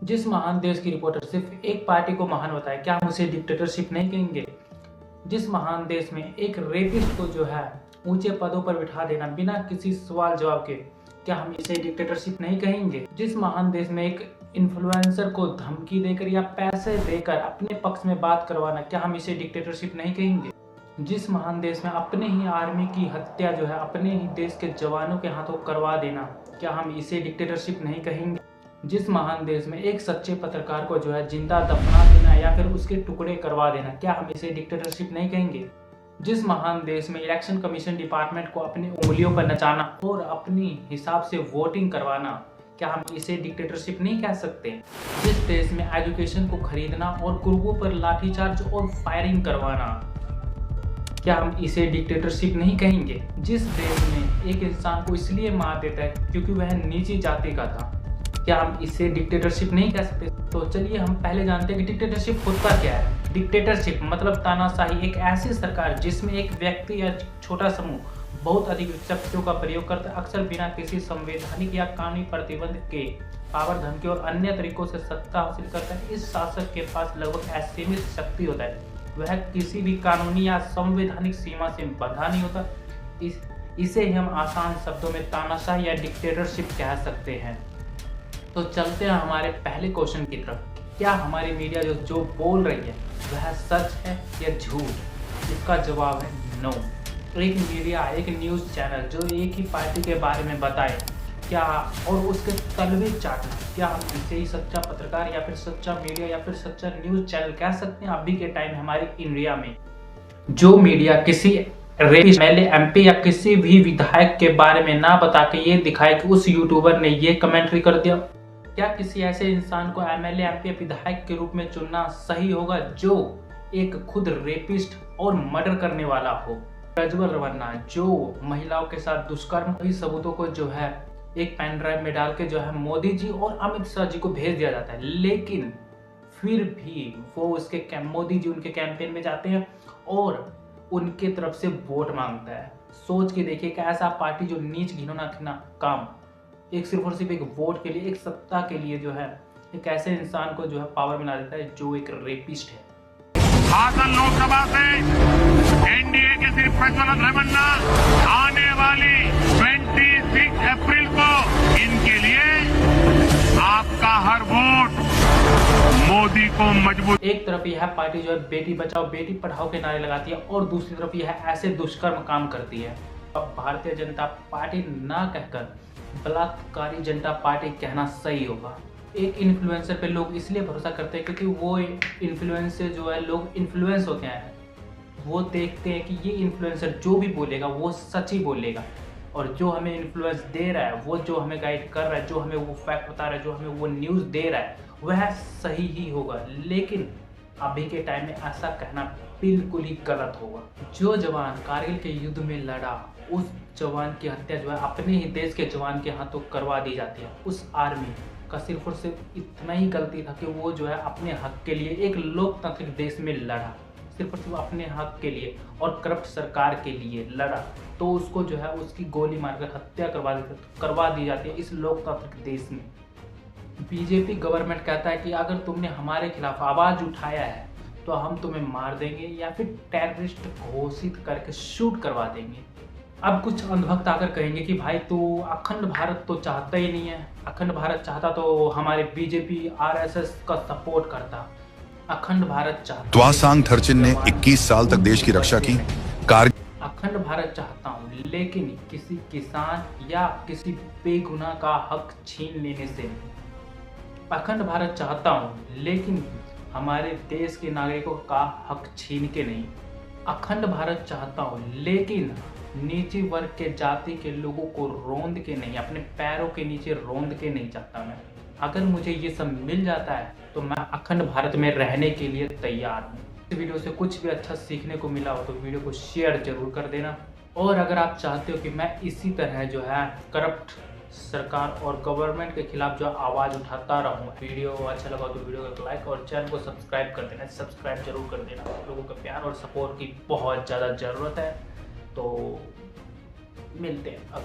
जिस महान देश की रिपोर्टर सिर्फ एक पार्टी को महान बताए, क्या हम उसे डिक्टेटरशिप नहीं कहेंगे? जिस महान देश में एक रेपिस्ट को जो है ऊंचे पदों पर बिठा देना बिना किसी सवाल जवाब के, क्या हम इसे डिक्टेटरशिप नहीं कहेंगे? जिस महान देश में एक इन्फ्लुएंसर को धमकी देकर या पैसे देकर अपने पक्ष में बात करवाना, क्या हम इसे डिक्टेटरशिप नहीं कहेंगे? जिस महान देश में अपने ही आर्मी की हत्या जो है अपने ही देश के जवानों के हाथों करवा देना, क्या हम इसे डिक्टेटरशिप नहीं कहेंगे? जिस महान देश में एक सच्चे पत्रकार को जो है जिंदा दफना देना या फिर उसके टुकड़े करवा देना, क्या हम इसे डिक्टेटरशिप नहीं कहेंगे? जिस महान देश में इलेक्शन कमीशन डिपार्टमेंट को अपनी उंगलियों पर नचाना और अपनी हिसाब से वोटिंग करवाना, क्या हम इसे डिक्टेटरशिप नहीं कह सकते? जिस देश में एजुकेशन को खरीदना और गुरुओं पर लाठीचार्ज और फायरिंग करवाना, क्या हम इसे डिक्टेटरशिप नहीं कहेंगे? जिस देश में एक इंसान को इसलिए मार देता है क्योंकि वह नीची जाति का था, क्या हम इसे डिक्टेटरशिप नहीं कह सकते? तो चलिए हम पहले जानते हैं कि डिक्टेटरशिप होता क्या है। डिक्टेटरशिप मतलब तानाशाही, एक ऐसी सरकार जिसमें एक व्यक्ति या छोटा समूह बहुत अधिक शक्तियों का प्रयोग करता है, अक्सर बिना किसी संवैधानिक या कानूनी प्रतिबंध के पावर, धमकी और अन्य तरीकों से सत्ता हासिल करता है। इस शासक के पास लगभग असीमित शक्ति होता है, वह किसी भी कानूनी या संवैधानिक सीमा से बंधा नहीं होता। इसे हम आसान शब्दों में तानाशाही या डिक्टेटरशिप कह सकते हैं। तो चलते हैं हमारे पहले क्वेश्चन की तरफ। क्या हमारी मीडिया जो बोल रही है वह सच है या झूठ? इसका जवाब है नो। एक मीडिया, एक न्यूज़ चैनल जो एक ही पार्टी के बारे में बताए क्या और उसके तलवे चाटना, क्या हम इसे ही सच्चा पत्रकार या फिर सच्चा मीडिया या फिर सच्चा न्यूज़ चैनल कह सकते हैं? अभी के टाइम हमारी इंडिया में जो मीडिया किसी एमएलए, एमपी या किसी भी विधायक के बारे में ना बता के ये दिखाए कि उस यूट्यूबर ने ये कमेंट्री कर दिया, क्या किसी ऐसे इंसान को एमएलए, एमपी या विधायक के रूप में चुनना सही होगा जो एक खुद रेपिस्ट और मर्डर करने वाला हो? प्रज्वल रवन्ना जो महिलाओं के साथ दुष्कर्म, सभी सबूतों को जो है एक पेन ड्राइव में डाल के जो है मोदी जी और अमित शाह जी को भेज दिया जाता है, लेकिन फिर भी वो उसके मोदी जी उनके कैंपेन में जाते हैं और उनके तरफ से वोट मांगता है। सोच के देखिए कि ऐसा पार्टी जो नीच घिनौना काम एक सिर्फ और सिर्फ एक वोट के लिए, एक सत्ता के लिए जो है एक ऐसे इंसान को जो है पावर में ला देता है जो एक रेपिस्ट है। हासन लोकसभा से एनडीए के सिर्फ प्रज्वल रवन्ना आने वाली 26 अप्रैल को इनके लिए आपका हर वोट मोदी को मजबूत। एक तरफ यह पार्टी जो है बेटी बचाओ बेटी पढ़ाओ के नारे लगाती है और दूसरी तरफ यह ऐसे दुष्कर्म काम करती है। अब भारतीय जनता पार्टी ना कहकर बलात्कारी जनता पार्टी कहना सही होगा। एक इन्फ्लुएंसर पे लोग इसलिए भरोसा करते हैं क्योंकि वो इन्फ्लुएंस से जो है लोग इन्फ्लुएंस होते हैं, वो देखते हैं कि ये इन्फ्लुएंसर जो भी बोलेगा वो सच ही बोलेगा और जो हमें इन्फ्लुएंस दे रहा है, वो जो हमें गाइड कर रहा है, जो हमें वो फैक्ट बता रहा है, जो हमें वो न्यूज़ दे रहा है वह सही ही होगा। लेकिन अभी के टाइम में ऐसा कहना बिल्कुल ही गलत होगा। जो जवान कारगिल के युद्ध में लड़ा, उस जवान की हत्या जो है अपने ही देश के जवान के हाथों करवा दी जाती है। उस आर्मी का सिर्फ और सिर्फ इतना ही गलती था कि वो जो है अपने हक के लिए एक लोकतांत्रिक देश में लड़ा, सिर्फ और सिर्फ अपने हक के लिए और करप्ट सरकार के लिए लड़ा, तो उसको जो है उसकी गोली मारकर हत्या करवा दी जाती है इस लोकतांत्रिक देश में। बीजेपी गवर्नमेंट कहता है कि अगर तुमने हमारे खिलाफ आवाज़ उठाया है तो हम तुम्हें मार देंगे या फिर टेररिस्ट घोषित करके शूट करवा देंगे। अब कुछ अंधभक्त आकर कहेंगे कि भाई तू अखंड भारत तो चाहता ही नहीं है, अखंड भारत चाहता तो हमारे बीजेपी आरएसएस का सपोर्ट करता, अखंड भारत चाहता। त्वासांग थर्चिन ने 21 साल तक देश की रक्षा की। अखंड भारत चाहता हूँ लेकिन किसी किसान या किसी बेगुनाह का हक छीन लेने से नहीं। अखंड भारत चाहता हूँ लेकिन हमारे देश के नागरिकों का हक छीन के नहीं। अखंड भारत चाहता हूँ लेकिन नीचे वर्ग के जाति के लोगों को रोंद के नहीं, अपने पैरों के नीचे रोंद के नहीं चाहता मैं। अगर मुझे ये सब मिल जाता है तो मैं अखंड भारत में रहने के लिए तैयार हूँ। इस वीडियो से कुछ भी अच्छा सीखने को मिला हो तो वीडियो को शेयर जरूर कर देना। और अगर आप चाहते हो कि मैं इसी तरह जो है करप्ट सरकार और गवर्नमेंट के खिलाफ जो आवाज़ उठाता रहूँ, वीडियो अच्छा लगा तो वीडियो को लाइक और चैनल को सब्सक्राइब कर देना। सब्सक्राइब जरूर कर देना, आप लोगों का प्यार और सपोर्ट की बहुत ज़्यादा ज़रूरत है। तो मिलते हैं अब।